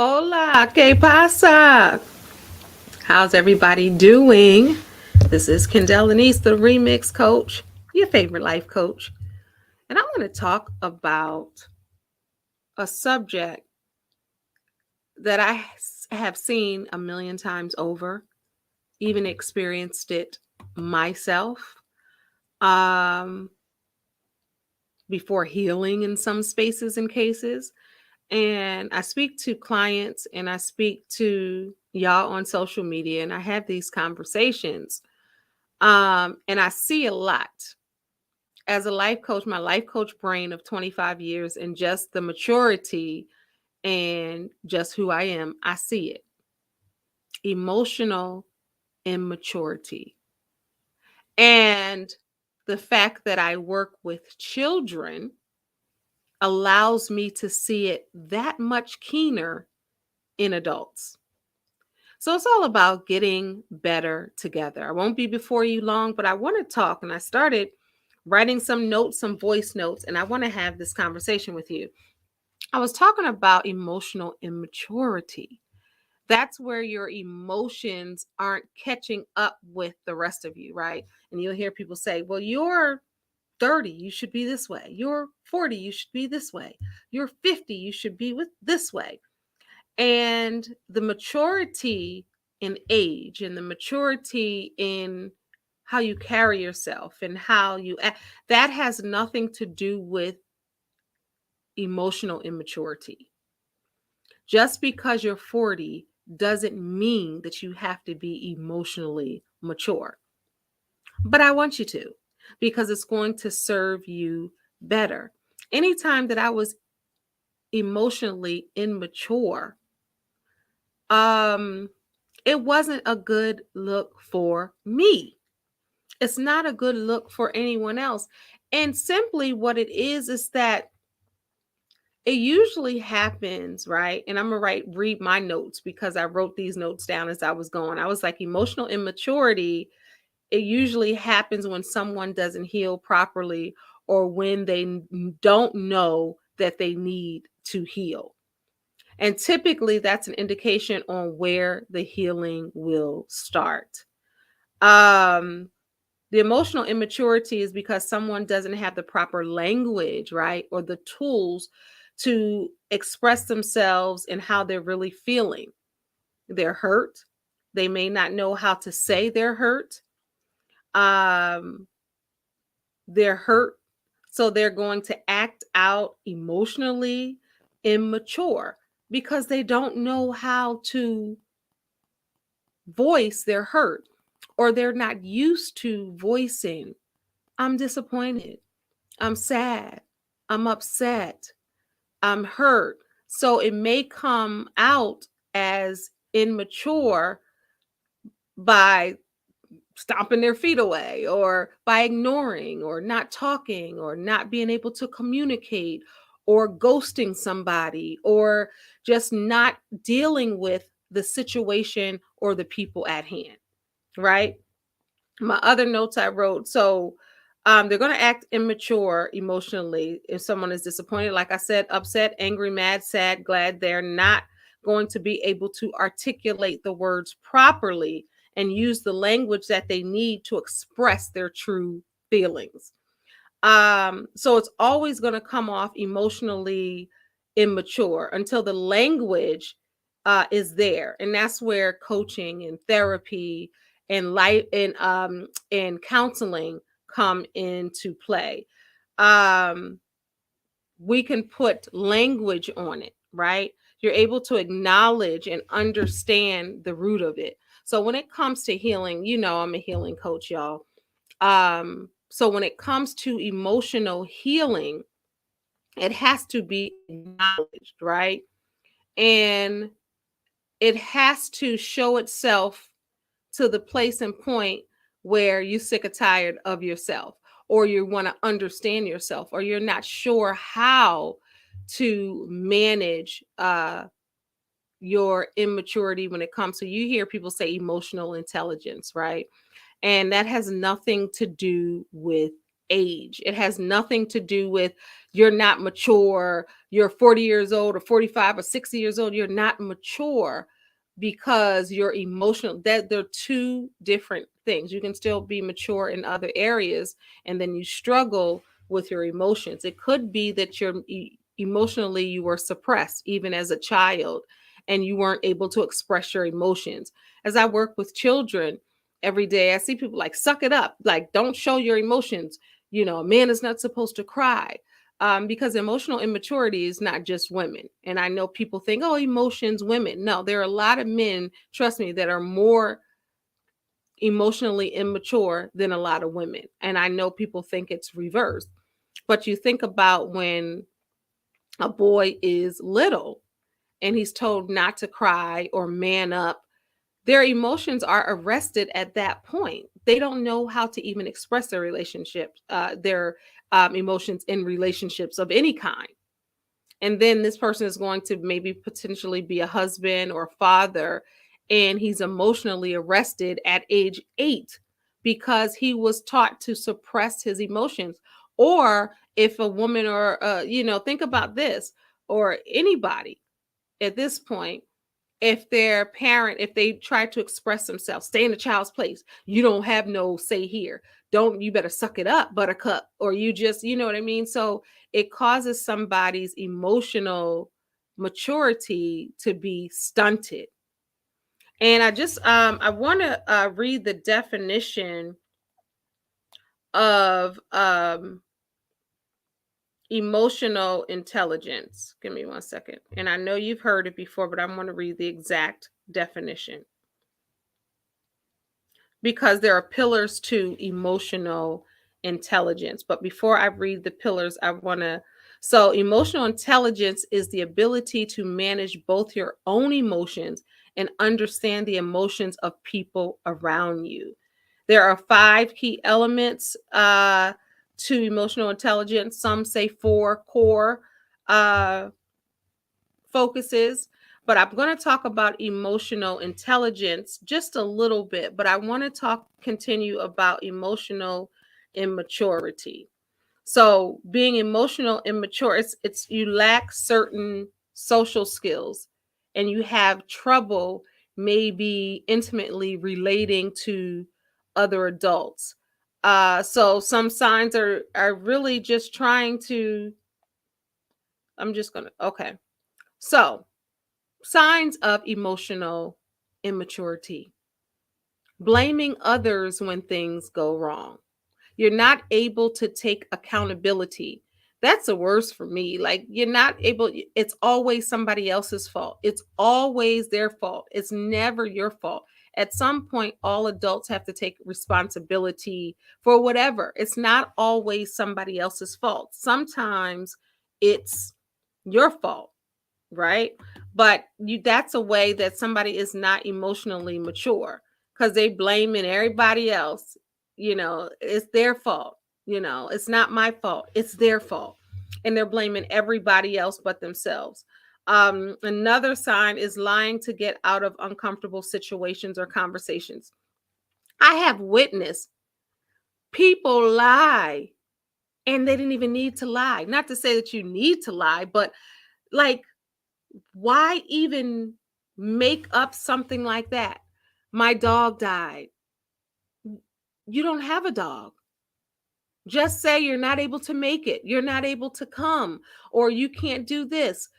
Hola, ¿qué pasa? How's everybody doing? This is Kendall Denise, the Remix Coach, your favorite life coach. And I want to talk about a subject that have seen a million times over, even experienced it myself um, before healing in some spaces and cases. And I speak to clients and I speak to y'all on social media and I have these conversations. And I see a lot as a life coach, my life coach brain of 25 years and just the maturity and just who I am. I see it. Emotional immaturity. And the fact that I work with children allows me to see it that much keener in adults. So it's all about getting better together. I won't be before you long, but I want to talk. And I started writing some notes, some voice notes, and I want to have this conversation with you. I was talking about emotional immaturity. That's where your emotions aren't catching up with the rest of you, right? And you'll hear people say, well, you're 30, you should be this way. You're 40, you should be this way. You're 50, you should be with this way. And the maturity in age and the maturity in how you carry yourself and how you act, that has nothing to do with emotional immaturity. Just because you're 40 doesn't mean that you have to be emotionally mature. But I want you to, because it's going to serve you better. Anytime that I was emotionally immature, um it wasn't a good look for me. It's not a good look for anyone else. And simply what it is that it usually happens, right? And I'm gonna read my notes because I wrote these notes down as I was going. I was like, emotional immaturity, it usually happens when someone doesn't heal properly or when they don't know that they need to heal. And typically that's an indication on where the healing will start. Um, the emotional immaturity is because someone doesn't have the proper language, right? Or the tools to express themselves and how they're really feeling. They're hurt. They may not know how to say they're hurt. Um, they're hurt. So they're going to act out emotionally immature because they don't know how to voice their hurt or they're not used to voicing, I'm disappointed, I'm sad, I'm upset, I'm hurt. So it may come out as immature by stomping their feet away or by ignoring or not talking or not being able to communicate or ghosting somebody or just not dealing with the situation or the people at hand, right? My other notes I wrote. So they're going to act immature emotionally if someone is disappointed. Like I said, upset, angry, mad, sad, glad. They're not going to be able to articulate the words properly and use the language that they need to express their true feelings. So it's always going to come off emotionally immature until the language is there, and that's where coaching and therapy and life and counseling come into play. Um, we can put language on it, right? You're able to acknowledge and understand the root of it. So when it comes to healing, I'm a healing coach, y'all. So when it comes to emotional healing, it has to be acknowledged, right? And it has to show itself to the place and point where you're sick or tired of yourself, or you want to understand yourself, or you're not sure how to manage your immaturity when it comes to, you hear people say emotional intelligence, right? And that has nothing to do with age. It has nothing to do with you're not mature, you're 40 years old or 45 or 60 years old, you're not mature because you're emotional. That they're two different things. You can still be mature in other areas and then you struggle with your emotions. It could be that emotionally you were suppressed even as a child and you weren't able to express your emotions. As I work with children every day, I see people like, suck it up, like, don't show your emotions. A man is not supposed to cry. Because emotional immaturity is not just women. And I know people think, oh, emotions, women. No, there are a lot of men, trust me, that are more emotionally immature than a lot of women. And I know people think it's reversed. But you think about when a boy is little and he's told not to cry or man up, their emotions are arrested at that point. They don't know how to even express their emotions in relationships of any kind. And then this person is going to maybe potentially be a husband or a father, and he's emotionally arrested at age 8 because he was taught to suppress his emotions. Or if a woman think about this, or anybody at this point, if their parent, if they try to express themselves, stay in the child's place, you don't have no say here. You better suck it up, buttercup, or you just, you know what I mean? So it causes somebody's emotional maturity to be stunted. And I want to read the definition of emotional intelligence. Give me one second. And I know you've heard it before, but I'm going to read the exact definition, because there are pillars to emotional intelligence. But before I read the pillars, so emotional intelligence is the ability to manage both your own emotions and understand the emotions of people around you. There are 5 key elements to emotional intelligence. Some say 4 core focuses, but I'm going to talk about emotional intelligence just a little bit, but I want to continue about emotional immaturity. So being emotional immature, it's you lack certain social skills and you have trouble maybe intimately relating to other adults. So some signs are really just trying to, okay. So signs of emotional immaturity: blaming others when things go wrong. You're not able to take accountability. That's the worst for me. Like, you're not able, it's always somebody else's fault. It's always their fault. It's never your fault. At some point, all adults have to take responsibility for whatever. It's not always somebody else's fault. Sometimes it's your fault, right? But that's a way that somebody is not emotionally mature, because they blaming everybody else. It's their fault. It's not my fault, it's their fault, and they're blaming everybody else but themselves. Another sign is lying to get out of uncomfortable situations or conversations. I have witnessed people lie and they didn't even need to lie. Not to say that you need to lie, but like, why even make up something like that? My dog died. You don't have a dog. Just say you're not able to make it. You're not able to come, or you can't do this.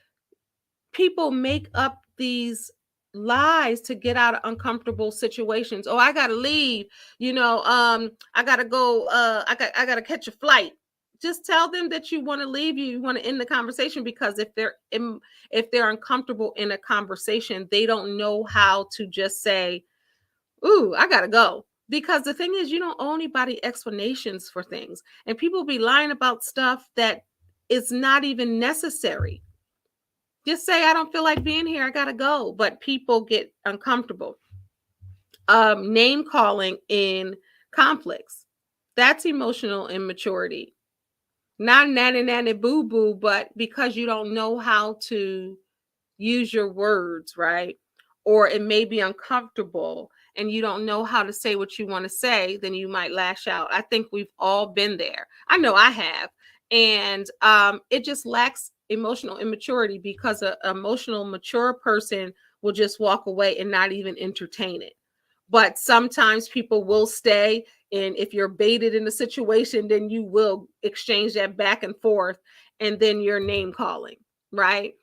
People make up these lies to get out of uncomfortable situations. Oh, I gotta leave. I gotta go. I gotta catch a flight. Just tell them that you want to leave. You want to end the conversation, because if they're uncomfortable in a conversation, they don't know how to just say, "Ooh, I gotta go." Because the thing is, you don't owe anybody explanations for things, and people be lying about stuff that is not even necessary. Just say, I don't feel like being here, I gotta go. But people get uncomfortable. Name calling in conflicts. That's emotional immaturity. Not nanny nanny boo boo, but because you don't know how to use your words, right? Or it may be uncomfortable. and you don't know how to say what you want to say, then you might lash out. I think we've all been there. I know I have. And it just lacks emotional immaturity, because an emotional mature person will just walk away and not even entertain it. But sometimes people will stay, and if you're baited in a situation, then you will exchange that back and forth, and then you're name calling, right?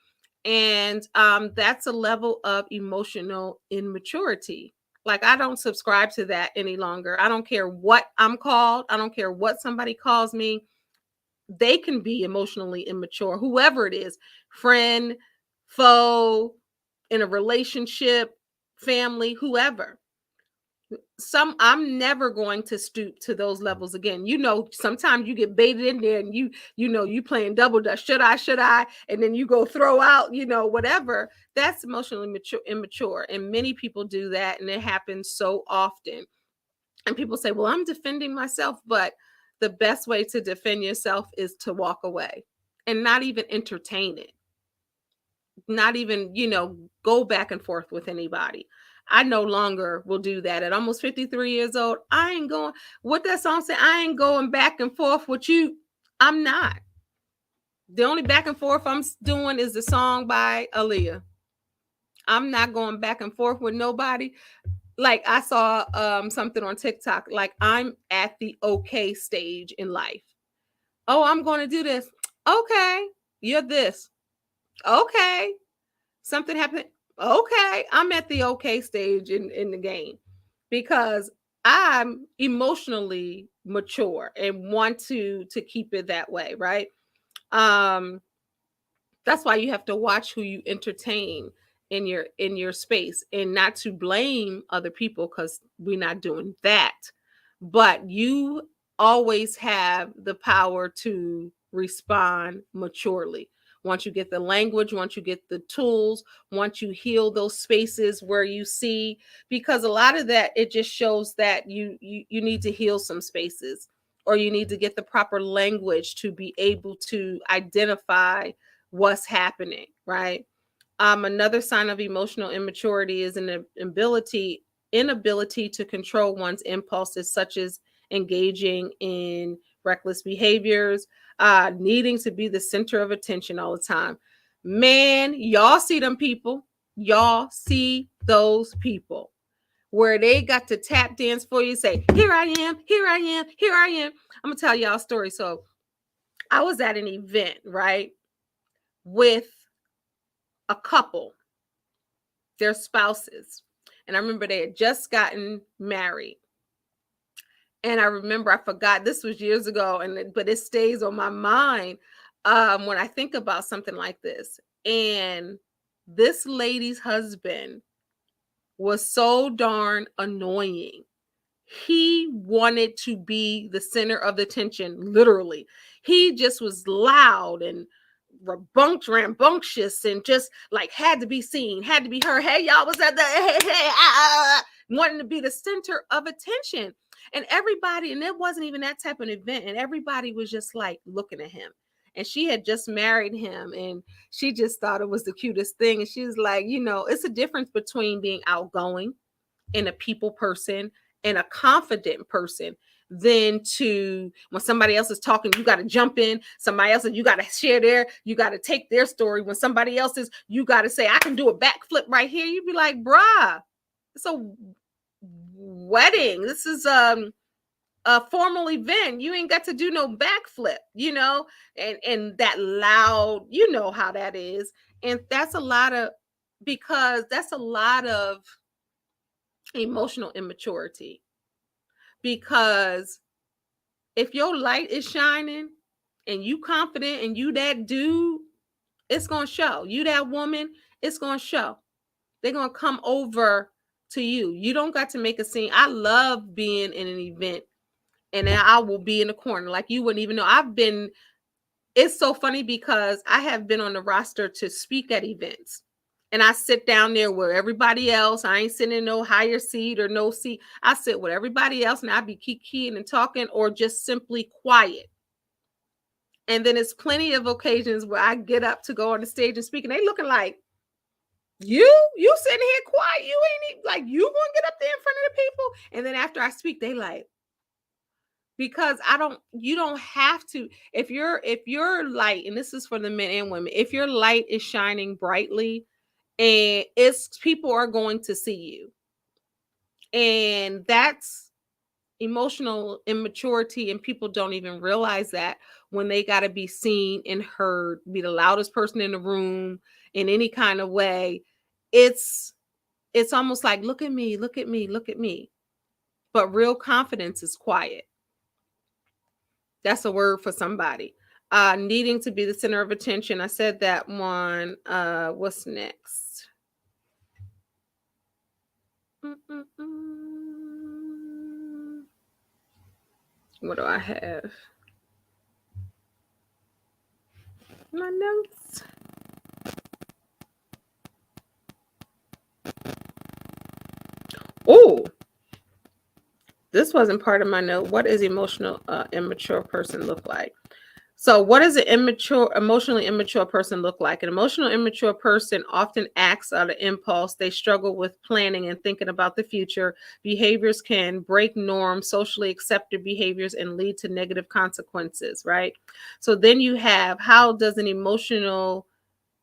And that's a level of emotional immaturity. Like, I don't subscribe to that any longer. I don't care what I'm called. I don't care what somebody calls me. They can be emotionally immature, whoever it is, friend, foe, in a relationship, family, whoever. I'm never going to stoop to those levels again. Sometimes you get baited in there, and you playing double dutch. Should I? And then you go throw out, whatever. That's emotionally immature. And many people do that, and it happens so often. And people say, well, I'm defending myself. But the best way to defend yourself is to walk away and not even entertain it. Not even, go back and forth with anybody. I no longer will do that. At almost 53 years old, I ain't going, what that song said, I ain't going back and forth with you. I'm not. The only back and forth I'm doing is the song by Aaliyah. I'm not going back and forth with nobody. Like, I saw something on TikTok, like, I'm at the okay stage in life. Oh, I'm going to do this. Okay. You're this. Okay. Something happened. Okay, I'm at the okay stage in the game, because I'm emotionally mature and want to keep it that way, right? Um, that's why you have to watch who you entertain in your space, and not to blame other people, because we're not doing that. But you always have the power to respond maturely. Once you get the language, once you get the tools, once you heal those spaces where you see, because a lot of that, it just shows that you need to heal some spaces, or you need to get the proper language to be able to identify what's happening, right? Another sign of emotional immaturity is an inability to control one's impulses, such as engaging in reckless behaviors, needing to be the center of attention all the time. Man, y'all see them people. Y'all see those people where they got to tap dance for you, say, here I am, here I am, here I am. I'm going to tell y'all a story. So I was at an event, right, with a couple, their spouses. And I remember they had just gotten married. And I remember, I forgot, this was years ago, but it stays on my mind when I think about something like this. And this lady's husband was so darn annoying. He wanted to be the center of the attention, literally. He just was loud and rambunctious, and just like had to be seen, had to be heard. Hey, y'all was at the wanting to be the center of attention. And everybody, and it wasn't even that type of event, and everybody was just like looking at him. And she had just married him, and she just thought it was the cutest thing. And she was like, it's a difference between being outgoing and a people person and a confident person, than to, when somebody else is talking, you got to jump in. Somebody else, you got to share you got to take their story. When somebody else is, you got to say, I can do a backflip right here. You'd be like, bruh, it's a wedding. This is a formal event. You ain't got to do no backflip, and that loud, how that is. And that's a lot of emotional immaturity. Because if your light is shining and you confident and you that dude, it's going to show. You that woman, it's going to show. They're going to come over to you. You don't got to make a scene. I love being in an event, and then I will be in the corner like you wouldn't even know. It's so funny because I have been on the roster to speak at events. And I sit down there with everybody else. I ain't sitting in no higher seat or no seat. I sit with everybody else, and I be kikiing and talking, or just simply quiet. And then it's plenty of occasions where I get up to go on the stage and speak, and they looking like, You sitting here quiet. You ain't even, like, you gonna get up there in front of the people, and then after I speak, they like, because you don't have to. If your light, and this is for the men and women, if your light is shining brightly, and it's people are going to see you, and that's emotional immaturity, and people don't even realize that when they got to be seen and heard, be the loudest person in the room in any kind of way. It's almost like, look at me, look at me, look at me. But real confidence is quiet. That's a word for somebody. Needing to be the center of attention. I said that one. What's next? What do I have? My notes. Oh, this wasn't part of my note. What is emotional immature person look like? So what does an emotionally immature person look like? An emotional immature person often acts out of impulse. They struggle with planning and thinking about the future. Behaviors can break norms, socially accepted behaviors, and lead to negative consequences, right? So then you have, how does an emotional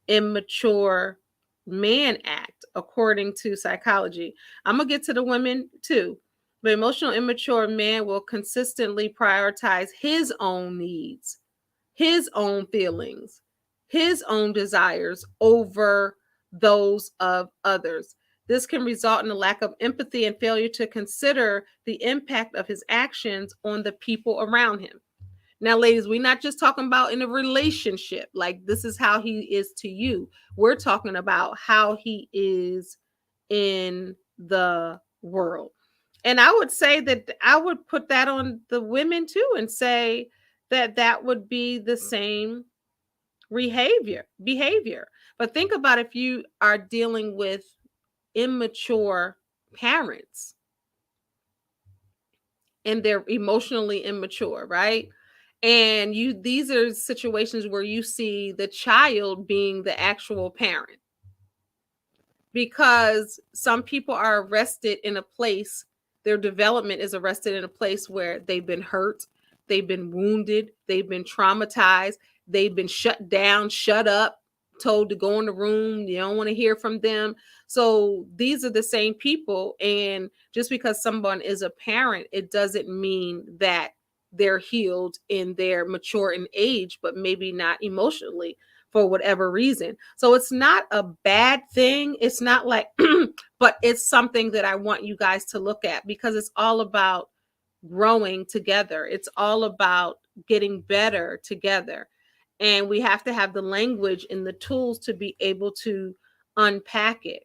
immature man act according to psychology? I'm going to get to the women too. The emotional immature man will consistently prioritize his own needs, his own feelings, his own desires over those of others. This can result in a lack of empathy and failure to consider the impact of his actions on the people around him. Now, ladies, we're not just talking about in a relationship, like this is how he is to you. We're talking about how he is in the world. And I would say that I would put that on the women too, and say that that would be the same behavior. But think about if you are dealing with immature parents and they're emotionally immature, right? And these are situations where you see the child being the actual parent, because some people are arrested in a place, their development is arrested in a place where they've been hurt, they've been wounded, they've been traumatized, they've been shut down, shut up, told to go in the room, you don't want to hear from them. So these are the same people, and just because someone is a parent, it doesn't mean that they're healed and they're mature in age, but maybe not emotionally for whatever reason. So it's not a bad thing. It's not like, but it's something that I want you guys to look at, because it's all about growing together. It's all about getting better together. And we have to have the language and the tools to be able to unpack it.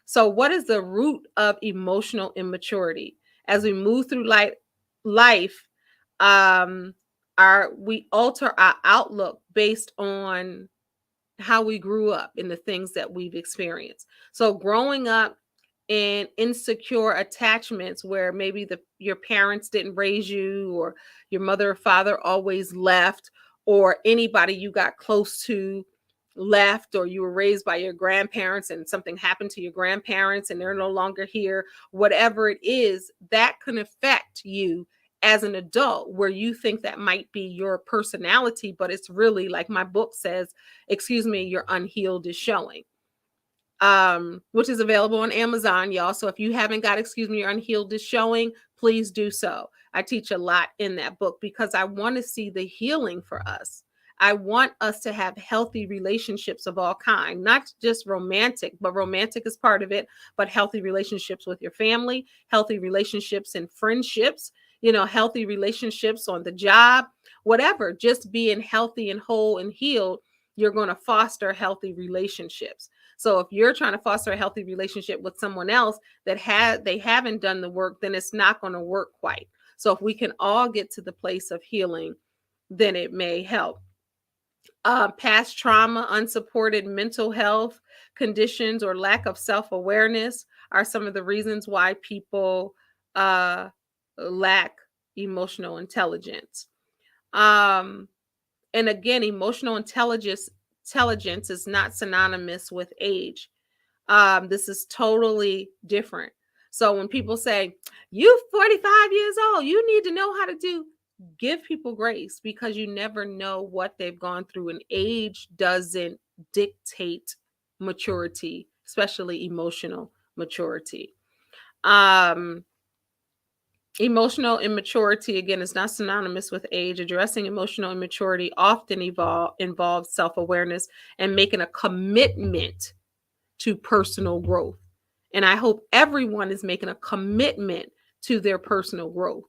So, what is the root of emotional immaturity? As we move through life, we alter our outlook based on how we grew up and the things that we've experienced. So growing up in insecure attachments where maybe your parents didn't raise you, or your mother or father always left, or anybody you got close to left, or you were raised by your grandparents and something happened to your grandparents and they're no longer here, whatever it is, that can affect you as an adult, where you think that might be your personality, but it's really, like my book says, excuse me, your unhealed is showing, which is available on Amazon, y'all. So if you haven't got, excuse me, your unhealed is showing, please do so. I teach a lot in that book because I want to see the healing for us. I want us to have healthy relationships of all kind, not just romantic, but romantic is part of it, but healthy relationships with your family, healthy relationships and friendships, healthy relationships on the job, whatever. Just being healthy and whole and healed, you're going to foster healthy relationships. So if you're trying to foster a healthy relationship with someone else that they haven't done the work, then it's not going to work quite. So if we can all get to the place of healing, then it may help. Past trauma, unsupported mental health conditions, or lack of self-awareness are some of the reasons why people lack emotional intelligence. And again, emotional intelligence is not synonymous with age. This is totally different. So when people say, you 45 years old, you need to know how to do, give people grace, because you never know what they've gone through. And age doesn't dictate maturity, especially emotional maturity. Um, Emotional immaturity, again, is not synonymous with age. Addressing emotional immaturity often involves self-awareness and making a commitment to personal growth. And I hope everyone is making a commitment to their personal growth,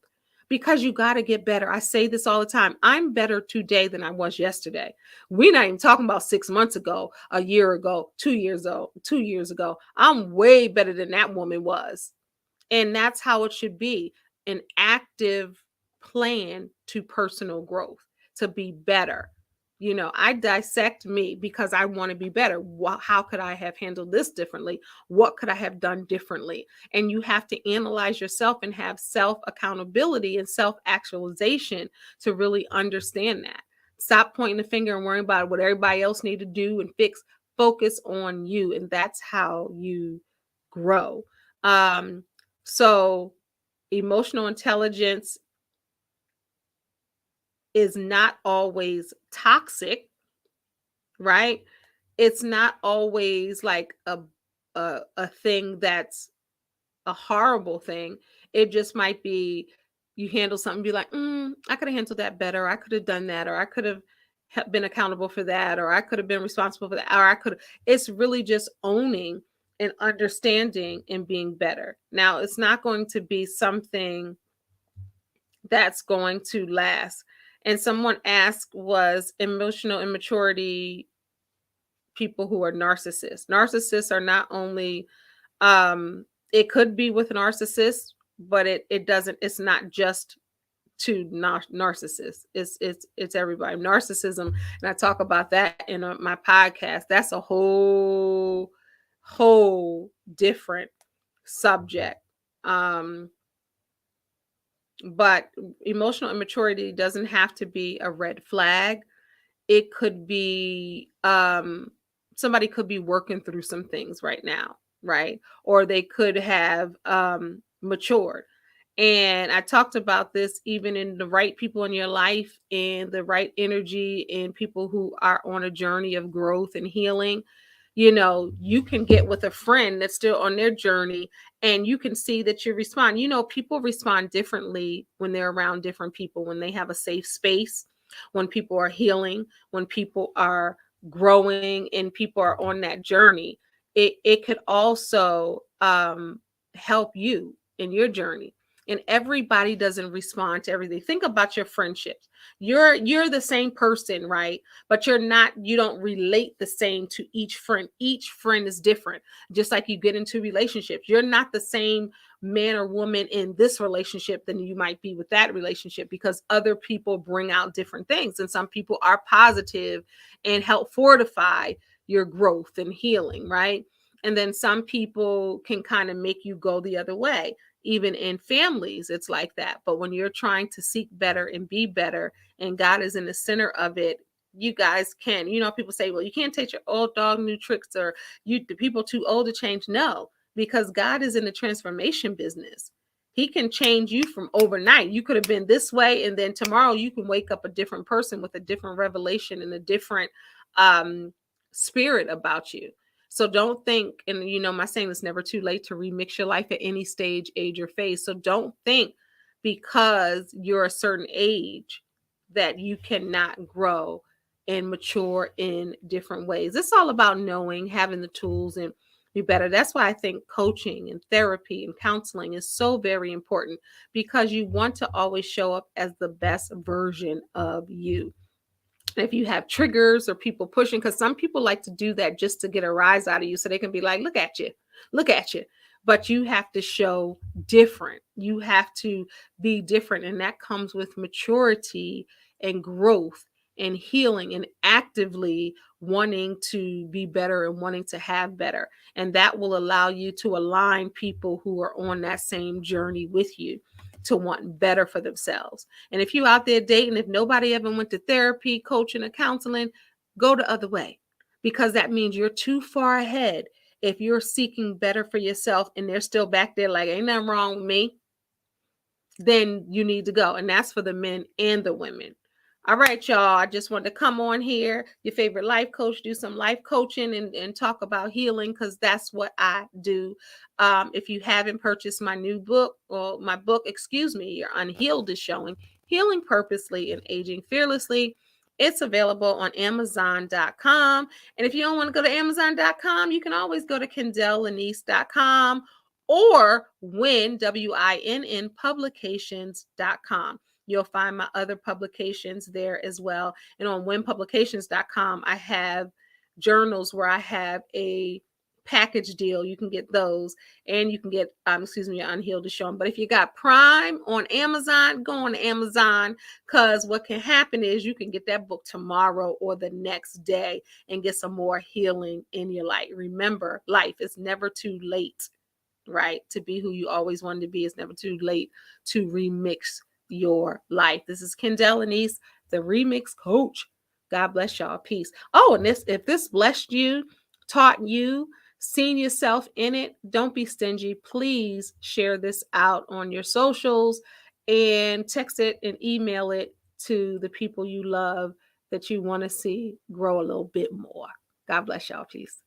because you got to get better. I say this all the time. I'm better today than I was yesterday. We're not even talking about 6 months ago, a year ago, 2 years ago, 2 years ago. I'm way better than that woman was. And that's how it should be, an active plan to personal growth, to be better. I dissect me because I want to be better. How could I have handled this differently? What could I have done differently? And you have to analyze yourself and have self accountability and self actualization to really understand that. Stop pointing the finger and worrying about what everybody else need to do and fix. Focus on you, and that's how you grow. So emotional intelligence is not always toxic, right? It's not always like a thing that's a horrible thing. It just might be, you handle something, be like, I could have handled that better. I could have done that, or I could have been accountable for that, or I could have been responsible for that, or I could. It's really just owning and understanding and being better. Now, it's not going to be something that's going to last. And someone asked, was emotional immaturity people who are narcissists? Narcissists are not only, it could be with narcissists, but it doesn't, it's not just to narcissists. It's everybody. Narcissism, and I talk about that in my podcast. That's a whole different subject. But emotional immaturity doesn't have to be a red flag. It could be, somebody could be working through some things right now, right? Or they could have matured. And I talked about this, even in the right people in your life and the right energy and people who are on a journey of growth and healing. You can get with a friend that's still on their journey, and you can see that you respond. People respond differently when they're around different people, when they have a safe space, when people are healing, when people are growing, and people are on that journey. It could also help you in your journey. And everybody doesn't respond to everything. Think about your friendships. You're the same person, right? But you don't relate the same to each friend. Each friend is different. Just like you get into relationships, you're not the same man or woman in this relationship than you might be with that relationship, because other people bring out different things. And some people are positive and help fortify your growth and healing, right? And then some people can kind of make you go the other way. Even in families, it's like that. But when you're trying to seek better and be better, and God is in the center of it, you guys can. People say, well, you can't teach your old dog new tricks, or the people too old to change. No, because God is in the transformation business. He can change you from overnight. You could have been this way, and then tomorrow you can wake up a different person with a different revelation and a different spirit about you. So don't think, and my saying, it's never too late to remix your life at any stage, age, or phase. So don't think because you're a certain age that you cannot grow and mature in different ways. It's all about knowing, having the tools, and be better. That's why I think coaching and therapy and counseling is so very important, because you want to always show up as the best version of you. If you have triggers or people pushing, because some people like to do that just to get a rise out of you, so they can be like, look at you. But you have to show different. You have to be different. And that comes with maturity and growth and healing, and actively wanting to be better and wanting to have better. And that will allow you to align people who are on that same journey with you, to want better for themselves. And if you out there dating, if nobody ever went to therapy, coaching, or counseling, go the other way, because that means you're too far ahead If you're seeking better for yourself and they're still back there like, ain't nothing wrong with me, then you need to go. And that's for the men and the women. All right, y'all. I just wanted to come on here, your favorite life coach, do some life coaching and talk about healing, because that's what I do. If you haven't purchased my new book, or my book, excuse me, your Unhealed is showing, Healing Purposely and Aging Fearlessly. It's available on Amazon.com. And if you don't want to go to Amazon.com, you can always go to KendellLanice.com or WINN publications.com. You'll find my other publications there as well. And on winpublications.com, I have journals where I have a package deal. You can get those, and you can get, Unhealed to show them. But if you got Prime on Amazon, go on Amazon, because what can happen is you can get that book tomorrow or the next day and get some more healing in your life. Remember, life is never too late, right? To be who you always wanted to be. It's never too late to remix your life. This is Kendell Anise, the Remix Coach. God bless y'all. Peace. Oh, and if this blessed you, taught you, seen yourself in it, don't be stingy. Please share this out on your socials and text it and email it to the people you love that you want to see grow a little bit more. God bless y'all. Peace.